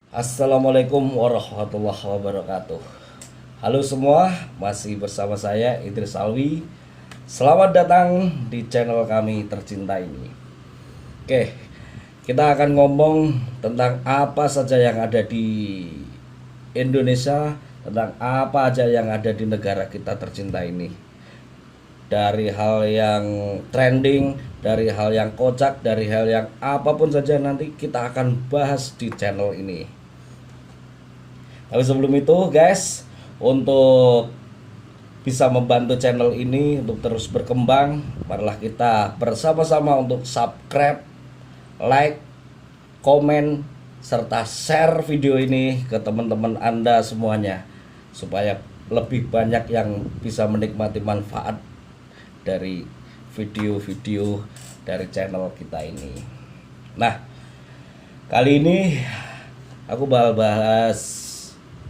Assalamualaikum warahmatullahi wabarakatuh. Halo semua, masih bersama saya Idris Alwi. Selamat datang di channel kami tercinta ini. Oke, kita akan ngomong tentang apa saja yang ada di Indonesia, tentang apa aja yang ada di negara kita tercinta ini. Dari hal yang trending, dari hal yang kocak, dari hal yang apapun saja nanti kita akan bahas di channel ini. Tapi sebelum itu guys, untuk bisa membantu channel ini untuk terus berkembang, marilah kita bersama-sama untuk subscribe, like, komen, serta share video ini ke teman-teman Anda semuanya, supaya lebih banyak yang bisa menikmati manfaat dari video-video dari channel kita ini. Nah, kali ini aku bakal bahas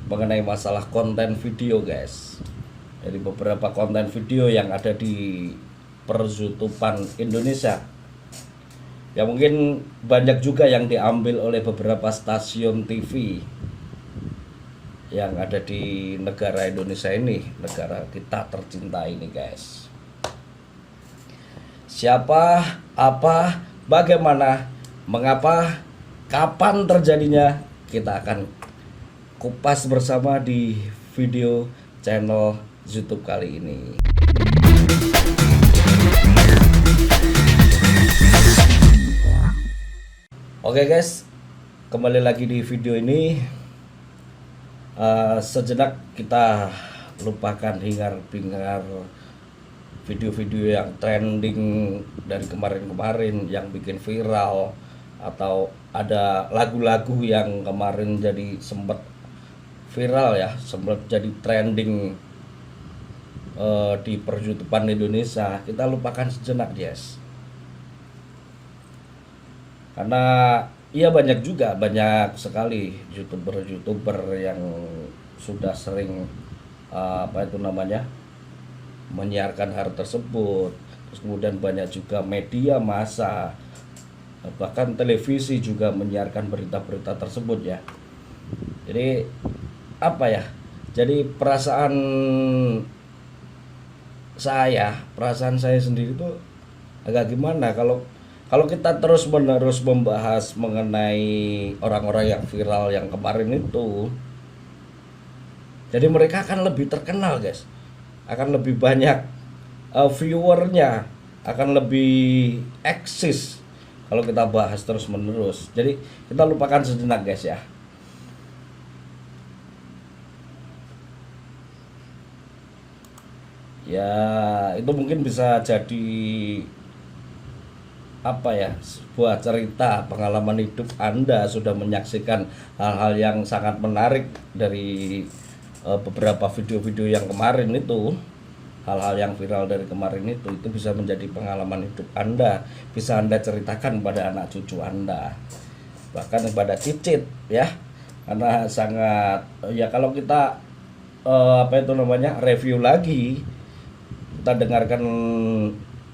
mengenai masalah konten video guys. Dari beberapa konten video yang ada di per-YouTubean Indonesia, ya mungkin banyak juga yang diambil oleh beberapa stasiun TV yang ada di negara Indonesia ini, negara kita tercinta ini guys. Siapa, apa, bagaimana, mengapa, kapan terjadinya, kita akan kupas bersama di video channel YouTube kali ini. Oke guys, kembali lagi di video ini. Sejenak kita lupakan hingar-bingar video-video yang trending dari kemarin-kemarin yang bikin viral, atau ada lagu-lagu yang kemarin jadi sempat viral ya, sempat jadi trending di per-YouTubean Indonesia. Kita lupakan sejenak guys, karena iya banyak sekali youtuber yang sudah sering menyiarkan hal tersebut. Terus kemudian banyak juga media massa, bahkan televisi juga menyiarkan berita-berita tersebut ya. Jadi jadi perasaan saya sendiri tuh agak gimana kalau kita terus menerus membahas mengenai orang-orang yang viral yang kemarin itu. Jadi mereka akan lebih terkenal guys, akan lebih banyak viewernya, akan lebih eksis kalau kita bahas terus menerus. Jadi kita lupakan sejenak guys ya. Ya itu mungkin bisa jadi sebuah cerita pengalaman hidup Anda sudah menyaksikan hal-hal yang sangat menarik dari beberapa video-video yang kemarin itu. Hal-hal yang viral dari kemarin itu bisa menjadi pengalaman hidup Anda, bisa Anda ceritakan pada anak cucu Anda, bahkan kepada cicit ya. Karena sangat ya, kalau kita review lagi, kita dengarkan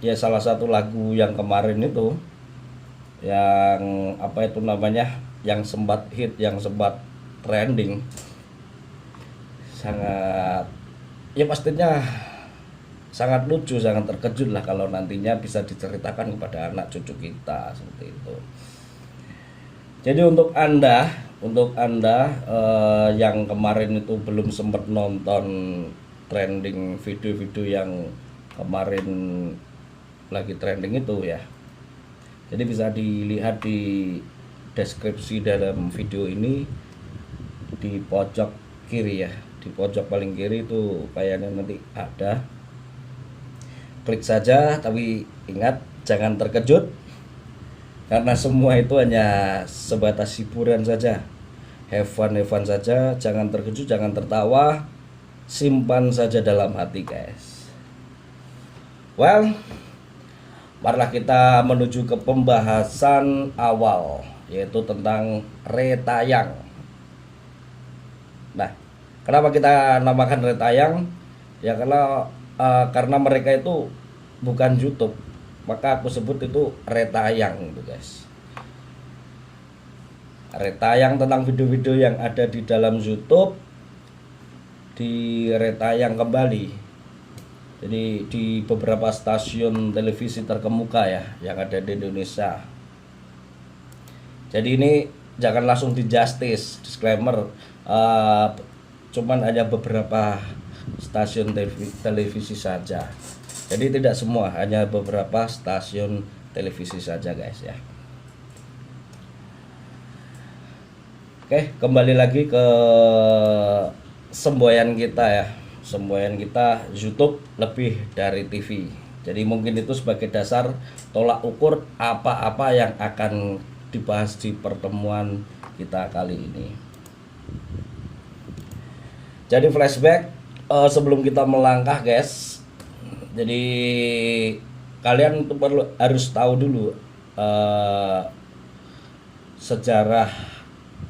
ya salah satu lagu yang kemarin itu yang yang sempat hit, yang sempat trending, sangat ya pastinya sangat lucu, sangat terkejut lah kalau nantinya bisa diceritakan kepada anak cucu kita seperti itu. Jadi untuk anda yang kemarin itu belum sempat nonton trending video-video yang kemarin lagi trending itu ya, jadi bisa dilihat di deskripsi dalam video ini, di pojok kiri ya, di pojok paling kiri itu kayaknya nanti ada. Klik saja, tapi ingat jangan terkejut, karena semua itu hanya sebatas hiburan saja. Have fun saja, jangan terkejut, jangan tertawa, simpan saja dalam hati guys. Well, marilah kita menuju ke pembahasan awal, yaitu tentang retayang. Nah, kenapa kita namakan retayang? Ya karena mereka itu bukan YouTube, maka aku sebut itu retayang gitu guys. retayang tentang video-video yang ada di dalam YouTube retayang kembali. Jadi di beberapa stasiun televisi terkemuka ya yang ada di Indonesia. Jadi ini jangan langsung di justice, disclaimer, cuman hanya beberapa stasiun televisi saja. Jadi tidak semua, hanya beberapa stasiun televisi saja guys ya. Oke, kembali lagi ke semboyan kita ya. Semboyan kita YouTube lebih dari TV. Jadi mungkin itu sebagai dasar tolak ukur apa-apa yang akan dibahas di pertemuan kita kali ini. Jadi flashback sebelum kita melangkah guys. Jadi kalian harus tahu dulu sejarah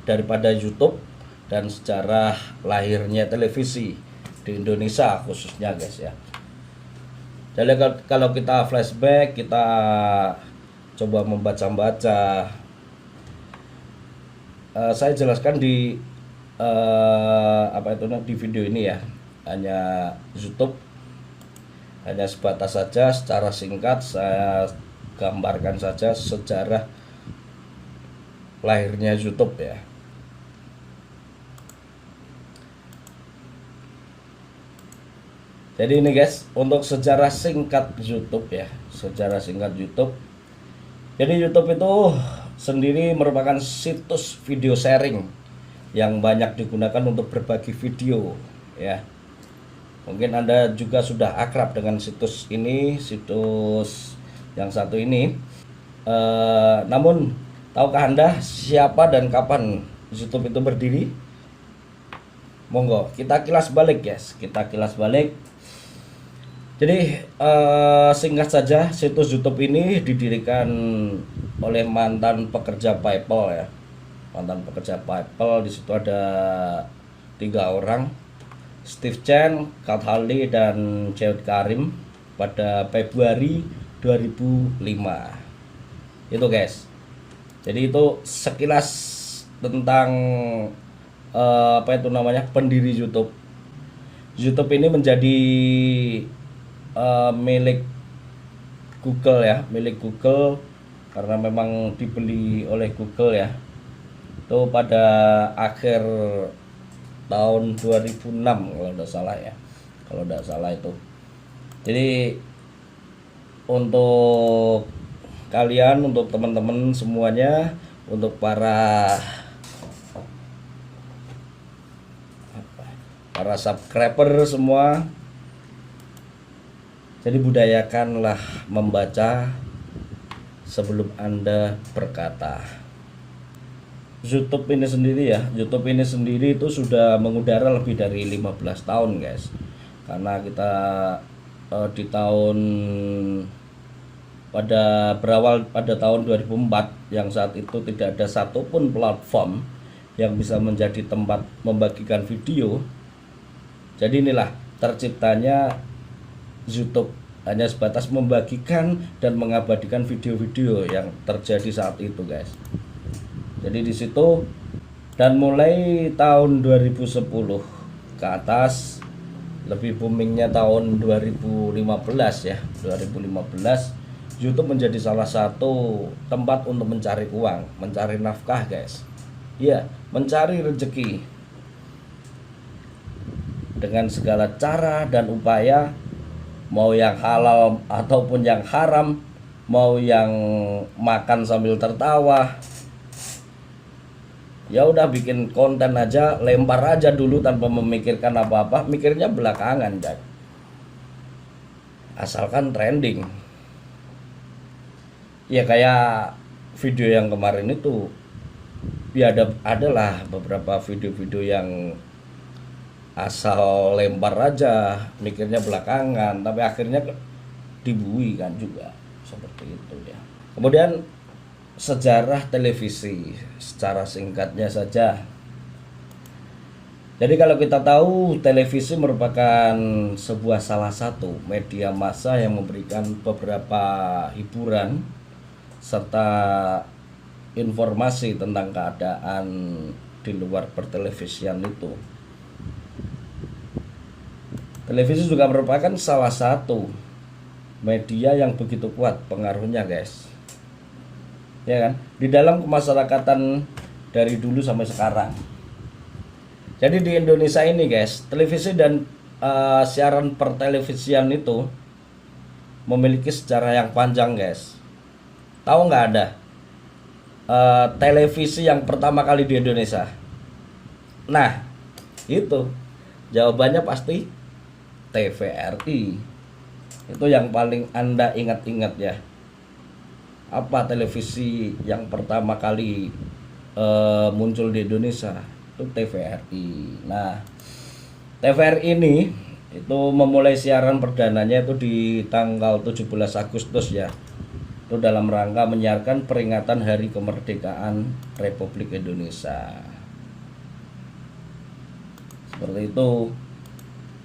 daripada YouTube dan sejarah lahirnya televisi di Indonesia khususnya guys ya. Jadi kalau kita flashback, kita coba membaca-baca, saya jelaskan di di video ini ya, hanya YouTube, hanya sebatas saja secara singkat saya gambarkan saja sejarah lahirnya YouTube ya. Jadi ini guys, untuk sejarah singkat YouTube ya, sejarah singkat YouTube. Jadi YouTube itu sendiri merupakan situs video sharing yang banyak digunakan untuk berbagi video ya. Mungkin Anda juga sudah akrab dengan situs ini, situs yang satu ini. Namun tahukah Anda siapa dan kapan YouTube itu berdiri? Monggo kita kilas balik guys, kita kilas balik. Jadi singkat saja, situs YouTube ini didirikan oleh mantan pekerja PayPal ya, mantan pekerja PayPal. Di situ ada 3 orang, Steve Chen, Kat Halley, dan Jawed Karim pada Februari 2005. Itu guys. Jadi itu sekilas tentang pendiri YouTube. YouTube ini menjadi milik Google ya, milik Google karena memang dibeli oleh Google ya. Itu pada akhir tahun 2006 kalau tidak salah ya, kalau tidak salah itu. Jadi untuk kalian, untuk teman-teman semuanya, untuk para subscriber semua, jadi budayakanlah membaca sebelum Anda berkata. YouTube ini sendiri ya, YouTube ini sendiri itu sudah mengudara lebih dari 15 tahun guys. Karena kita berawal pada tahun 2004 yang saat itu tidak ada satupun platform yang bisa menjadi tempat membagikan video. Jadi inilah terciptanya YouTube, hanya sebatas membagikan dan mengabadikan video-video yang terjadi saat itu guys. Jadi di situ, dan mulai tahun 2010 ke atas, lebih boomingnya tahun 2015 ya, 2015 YouTube menjadi salah satu tempat untuk mencari uang, mencari nafkah guys. Iya, mencari rezeki dengan segala cara dan upaya, mau yang halal ataupun yang haram, mau yang makan sambil tertawa. Ya udah, bikin konten aja, lempar aja dulu tanpa memikirkan apa-apa, mikirnya belakangan guys. Asalkan trending. Ya kayak video yang kemarin itu, ya adalah beberapa video-video yang asal lempar aja, mikirnya belakangan, tapi akhirnya dibui kan juga, seperti itu ya. Kemudian sejarah televisi secara singkatnya saja. Jadi kalau kita tahu, televisi merupakan sebuah salah satu media massa yang memberikan beberapa hiburan serta informasi tentang keadaan di luar pertelevisian itu. Televisi juga merupakan salah satu media yang begitu kuat pengaruhnya, guys. Ya kan? Di dalam kemasyarakatan dari dulu sampai sekarang. Jadi di Indonesia ini, guys, televisi dan siaran pertelevisian itu memiliki sejarah yang panjang, guys. Tahu nggak ada televisi yang pertama kali di Indonesia? Nah, itu jawabannya pasti TVRI. Itu yang paling Anda ingat-ingat ya. Apa televisi yang pertama kali muncul di Indonesia? Itu TVRI. Nah, TVRI ini itu memulai siaran perdananya itu di tanggal 17 Agustus ya. Itu dalam rangka menyiarkan peringatan Hari Kemerdekaan Republik Indonesia. Seperti itu.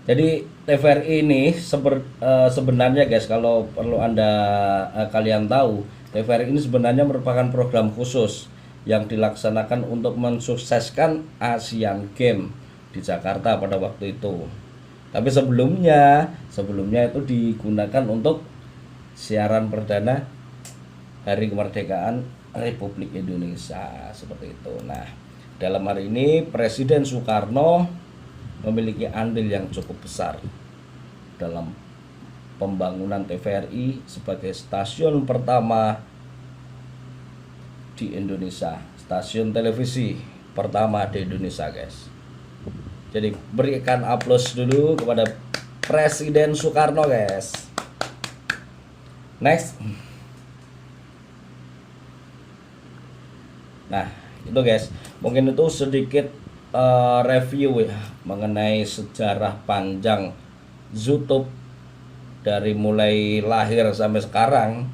Jadi TVRI ini sebenarnya, guys, kalau perlu kalian tahu, TVRI ini sebenarnya merupakan program khusus yang dilaksanakan untuk mensukseskan Asian Games di Jakarta pada waktu itu. Tapi sebelumnya itu digunakan untuk siaran perdana Hari Kemerdekaan Republik Indonesia, seperti itu. Nah, dalam hari ini Presiden Soekarno memiliki andil yang cukup besar dalam pembangunan TVRI sebagai stasiun pertama di Indonesia, stasiun televisi pertama di Indonesia, guys. Jadi berikan aplaus dulu kepada Presiden Soekarno, guys. Next. Nah, itu, guys, mungkin itu sedikit review ya mengenai sejarah panjang YouTube dari mulai lahir sampai sekarang.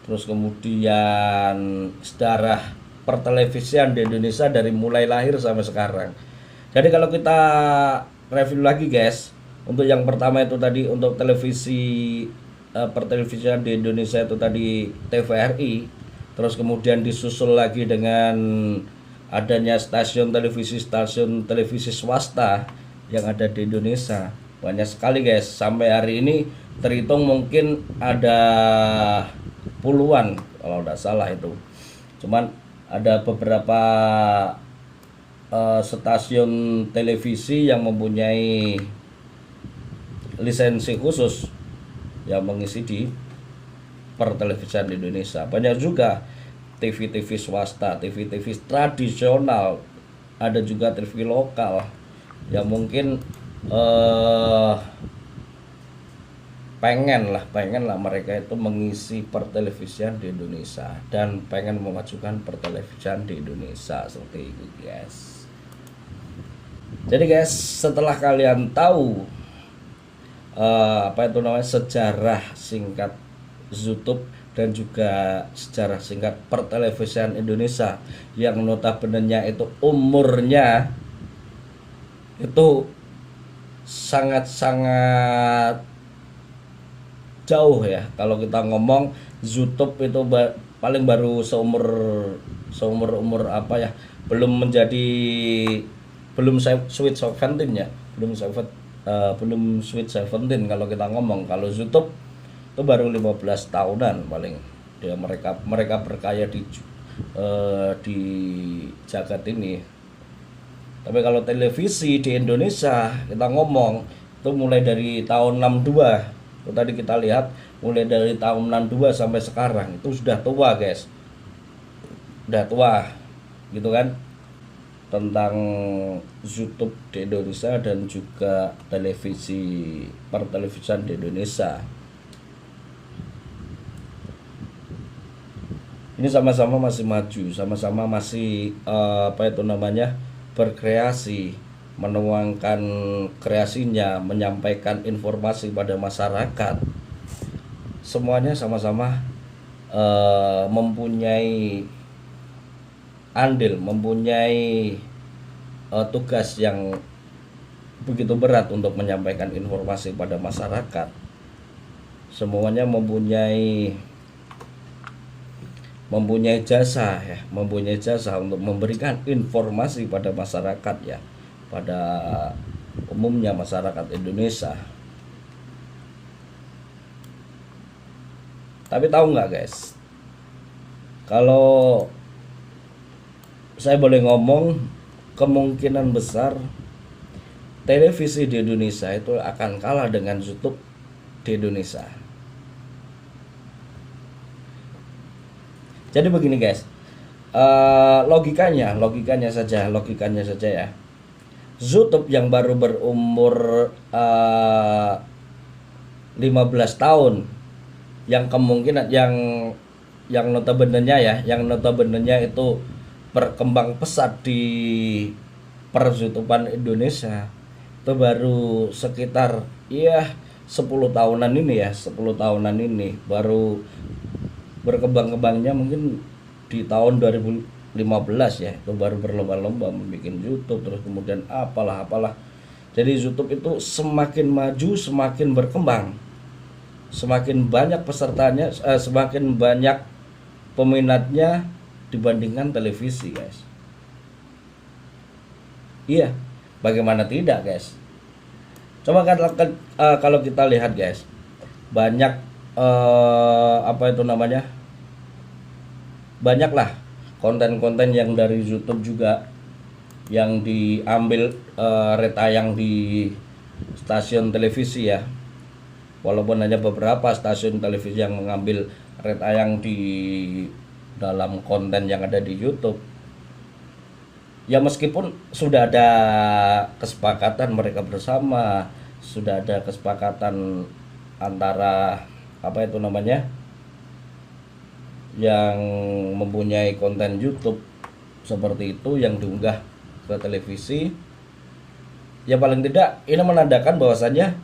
Terus kemudian sejarah pertelevisian di Indonesia dari mulai lahir sampai sekarang. Jadi kalau kita review lagi, guys, untuk yang pertama itu tadi untuk televisi pertelevisian di Indonesia itu tadi TVRI. Terus kemudian disusul lagi dengan adanya stasiun televisi swasta yang ada di Indonesia. Banyak sekali, guys. Sampai hari ini terhitung mungkin ada puluhan kalau tidak salah itu. Cuman ada beberapa stasiun televisi yang mempunyai lisensi khusus yang mengisi di pertelevisian di Indonesia. Banyak juga TV-TV swasta, TV-TV tradisional, ada juga TV lokal yang mungkin pengen lah mereka itu mengisi pertelevisian di Indonesia dan pengen memajukan pertelevisian di Indonesia, seperti itu, guys. Jadi, guys, setelah kalian tahu sejarah singkat YouTube dan juga sejarah singkat pertelevisian Indonesia yang notabene-nya itu umurnya itu sangat-sangat jauh ya. Kalau kita ngomong YouTube itu paling baru seumur apa ya, belum Sweet 17 ya, belum Sweet 17 kalau kita ngomong. Kalau YouTube itu baru 15 tahunan paling dia mereka berkaya di jagat ini. Tapi kalau televisi di Indonesia kita ngomong itu mulai dari tahun 62. Itu tadi kita lihat mulai dari tahun 62 sampai sekarang itu sudah tua, guys. Udah tua gitu kan, tentang YouTube di Indonesia dan juga pertelevisian di Indonesia. Ini sama-sama masih maju, sama-sama masih berkreasi, menuangkan kreasinya, menyampaikan informasi pada masyarakat. Semuanya sama-sama mempunyai andil, mempunyai tugas yang begitu berat untuk menyampaikan informasi pada masyarakat. Semuanya mempunyai mempunyai jasa untuk memberikan informasi pada masyarakat ya, pada umumnya masyarakat Indonesia. Tapi tahu nggak guys, kalau saya boleh ngomong, kemungkinan besar televisi di Indonesia itu akan kalah dengan YouTube di Indonesia. Jadi begini guys, logikanya saja ya. YouTube yang baru berumur 15 tahun, yang kemungkinan yang notabene-nya itu berkembang pesat di per-YouTubean Indonesia, itu baru sekitar 10 tahunan ini baru berkembang-kembangnya, mungkin di tahun 2015 ya, itu baru berlomba-lomba membuat YouTube, terus kemudian apalah. Jadi YouTube itu semakin maju, semakin berkembang, semakin banyak pesertanya, semakin banyak peminatnya dibandingkan televisi guys. Iya, bagaimana tidak guys? Coba kalau kita lihat guys, banyak banyaklah konten-konten yang dari YouTube juga yang diambil retayang di stasiun televisi ya. Walaupun hanya beberapa stasiun televisi yang mengambil retayang di dalam konten yang ada di YouTube. Ya meskipun sudah ada kesepakatan mereka bersama, sudah ada kesepakatan antara yang mempunyai konten YouTube seperti itu yang diunggah ke televisi, ya paling tidak ini menandakan bahwasannya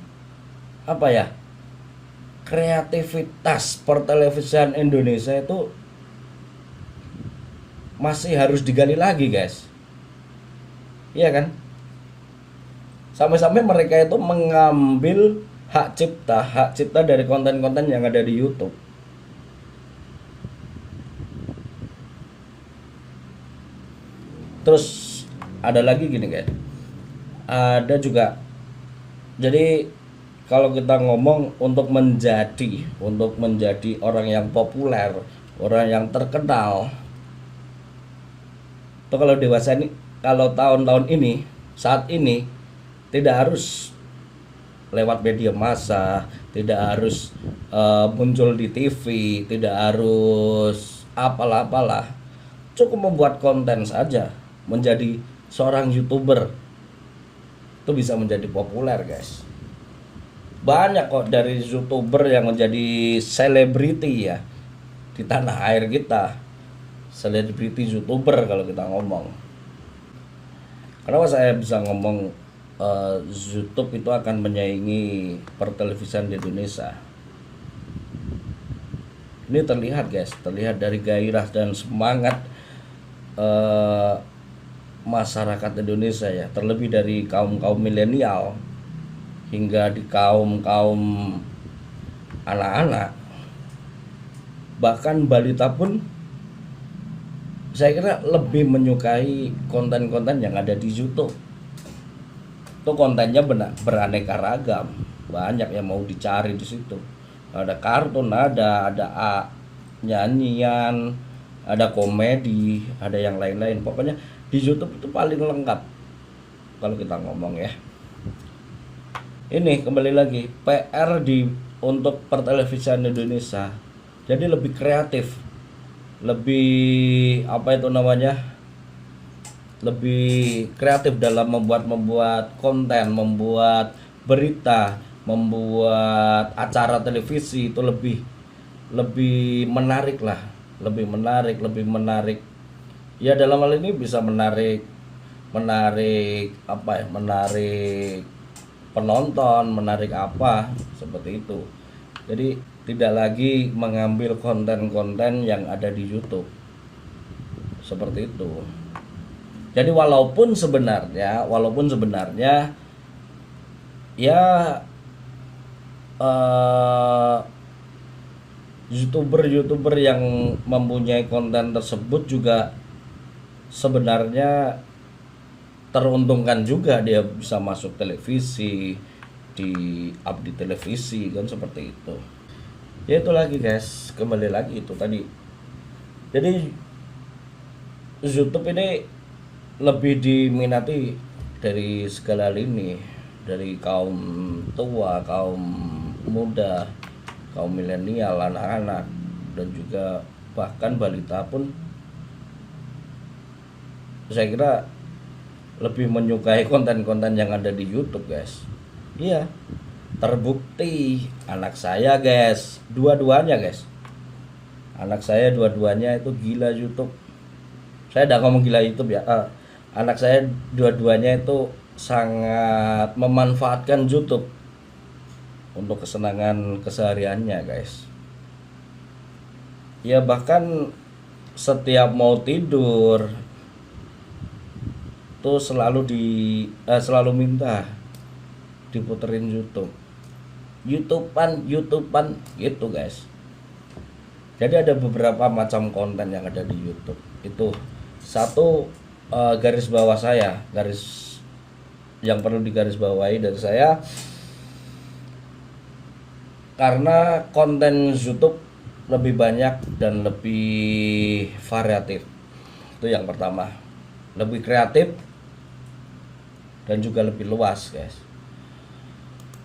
kreativitas pertelevisian Indonesia itu masih harus digali lagi guys. Iya kan? Sampai-sampai mereka itu mengambil hak cipta dari konten-konten yang ada di YouTube. Terus ada lagi gini guys, ada juga, jadi kalau kita ngomong untuk menjadi orang yang populer, orang yang terkenal, itu kalau dewasa ini, kalau tahun-tahun ini, saat ini, tidak harus lewat media massa, tidak harus muncul di TV, tidak harus apalah, cukup membuat konten saja, menjadi seorang YouTuber itu bisa menjadi populer guys. Banyak kok dari YouTuber yang menjadi selebriti ya di tanah air kita, selebriti YouTuber kalau kita ngomong. Kenapa saya bisa ngomong YouTube itu akan menyaingi pertelevisian di Indonesia? Ini terlihat guys, terlihat dari gairah dan semangat masyarakat Indonesia ya, terlebih dari kaum milenial hingga di kaum anak-anak, bahkan balita pun saya kira lebih menyukai konten-konten yang ada di YouTube. Itu kontennya beraneka ragam, banyak yang mau dicari di situ. Ada kartun, ada nyanyian, ada komedi, ada yang lain-lain. Pokoknya di YouTube itu paling lengkap kalau kita ngomong ya. Ini kembali lagi PR untuk pertelevisian Indonesia. Jadi lebih kreatif, lebih lebih kreatif dalam membuat konten, membuat berita, membuat acara televisi itu lebih menarik lah, lebih menarik. Ya dalam hal ini bisa menarik penonton, menarik seperti itu. Jadi tidak lagi mengambil konten-konten yang ada di YouTube seperti itu. Jadi walaupun sebenarnya ya youtuber yang mempunyai konten tersebut juga sebenarnya teruntungkan juga, dia bisa masuk televisi, di up di televisi kan, seperti itu. Ya itu lagi guys, kembali lagi itu tadi. Jadi YouTube ini lebih diminati dari segala lini, dari kaum tua, kaum muda, kaum milenial, anak-anak, dan juga bahkan balita pun saya kira lebih menyukai konten-konten yang ada di YouTube guys. Iya, terbukti anak saya guys, dua-duanya guys, anak saya dua-duanya itu gila YouTube. Saya tidak ngomong gila YouTube ya, anak saya dua-duanya itu sangat memanfaatkan YouTube untuk kesenangan kesehariannya guys. Ya bahkan setiap mau tidur tuh selalu minta diputerin YouTubean gitu guys. Jadi ada beberapa macam konten yang ada di YouTube. Itu satu, garis bawah saya, garis yang perlu digarisbawahi dari saya, karena konten YouTube lebih banyak dan lebih variatif. Itu yang pertama, lebih kreatif dan juga lebih luas guys.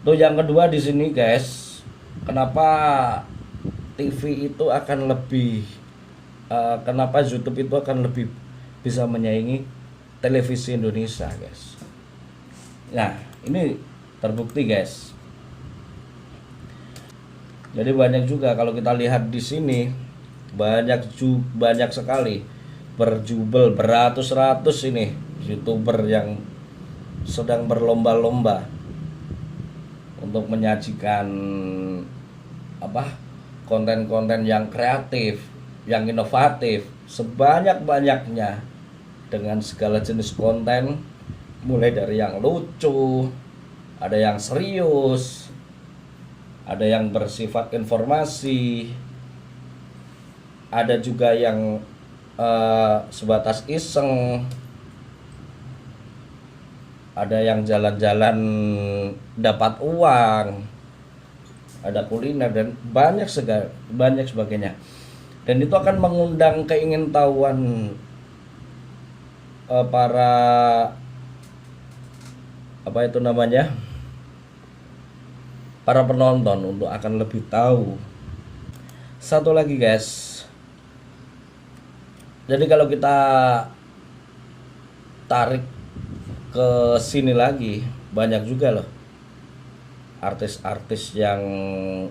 Tuh yang kedua di sini guys, kenapa TV itu akan lebih kenapa YouTube itu akan lebih bisa menyaingi televisi Indonesia guys. Nah ini terbukti guys. Jadi banyak juga kalau kita lihat di sini, banyak sekali berjubel beratus-ratus ini YouTuber yang sedang berlomba-lomba untuk menyajikan konten-konten yang kreatif, yang inovatif sebanyak-banyaknya, dengan segala jenis konten, mulai dari yang lucu, ada yang serius, ada yang bersifat informasi, ada juga yang sebatas iseng, ada yang jalan-jalan dapat uang, ada kuliner dan banyak sebagainya. Dan itu akan mengundang keingintahuan para para penonton untuk akan lebih tahu. Satu lagi guys, jadi kalau kita tarik ke sini lagi, banyak juga loh artis-artis yang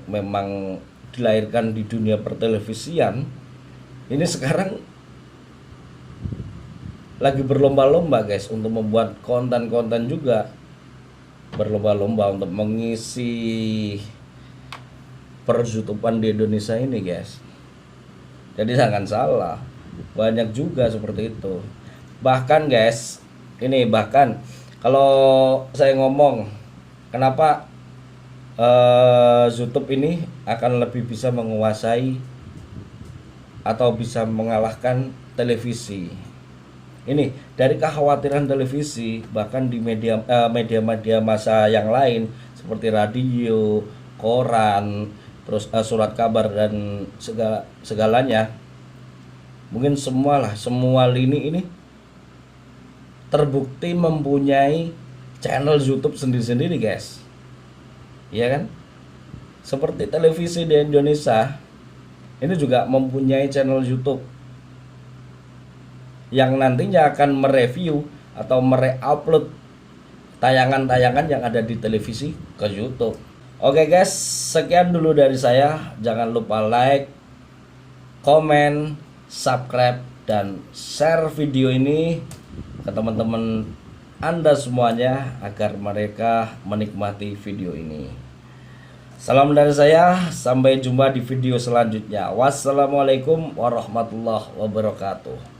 memang dilahirkan di dunia pertelevisian ini sekarang lagi berlomba-lomba guys untuk membuat konten-konten juga, berlomba-lomba untuk mengisi per-YouTubean di Indonesia ini guys. Jadi jangan salah, banyak juga seperti itu. Bahkan guys, bahkan kalau saya ngomong kenapa YouTube ini akan lebih bisa menguasai atau bisa mengalahkan televisi. Ini dari kekhawatiran televisi, bahkan di media massa yang lain seperti radio, koran, terus surat kabar dan segalanya. Mungkin semua lini ini terbukti mempunyai channel YouTube sendiri-sendiri guys. Iya kan? Seperti televisi di Indonesia ini juga mempunyai channel YouTube yang nantinya akan mereview atau mereupload tayangan-tayangan yang ada di televisi ke YouTube. Oke guys, sekian dulu dari saya. Jangan lupa like, komen, subscribe, dan share video ini ke teman-teman Anda semuanya agar mereka menikmati video ini. Salam dari saya, sampai jumpa di video selanjutnya. Wassalamualaikum warahmatullahi wabarakatuh.